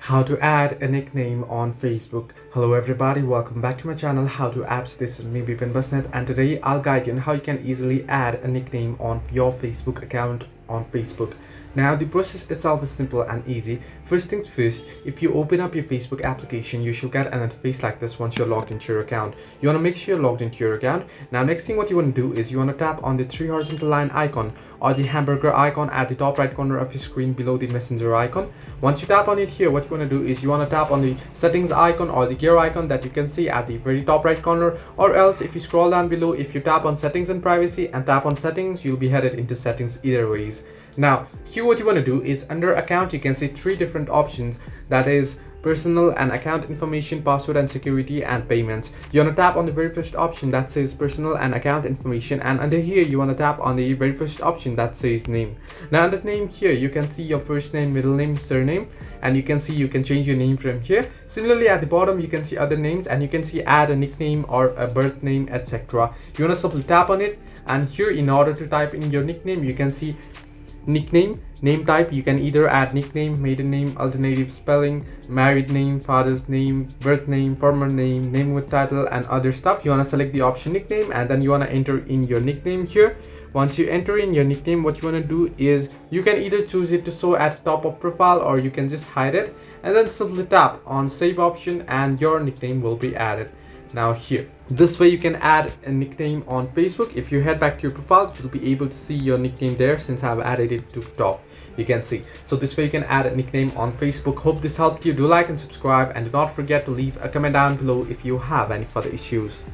How to add a nickname on Facebook. Hello everybody, welcome back to my channel How to Apps. This is me Bipin Basnet, and today I'll guide you on how you can easily add a nickname on your Facebook account on Facebook. Now the process itself is simple and easy. First things first, if you open up your Facebook application, you should get an interface like this once you're logged into your account. You want to make sure you're logged into your account. Now next thing what you want to do is you want to tap on the three horizontal line icon or the hamburger icon at the top right corner of your screen below the messenger icon. Once you tap on it here, what you want to do is you want to tap on the settings icon or the gear icon that you can see at the very top right corner, or else if you scroll down below, if you tap on settings and privacy and tap on settings, you'll be headed into settings either ways. Now here what you want to do is under account you can see three different options, that is personal and account information, password and security, and payments. You want to tap on the very first option that says personal and account information, and under here you want to tap on the very first option that says name. Now under name here you can see your first name, middle name, surname, and you can see you can change your name from here. Similarly at the bottom you can see other names, and you can see add a nickname or a birth name, etc. You want to simply tap on it, and here in order to type in your nickname you can see nickname, name type. You can either add nickname, maiden name, alternative spelling, married name, father's name, birth name, former name, name with title, and other stuff. You want to select the option nickname, and then you want to enter in your nickname here. Once you enter in your nickname, what you want to do is you can either choose it to show at the top of profile, or you can just hide it, and then simply tap on save option and your nickname will be added. Now here, this way you can add a nickname on Facebook. If you head back to your profile, you'll be able to see your nickname there since I've added it to the top, you can see. So this way you can add a nickname on Facebook. Hope this helped you. Do like and subscribe, and do not forget to leave a comment down below if you have any further issues.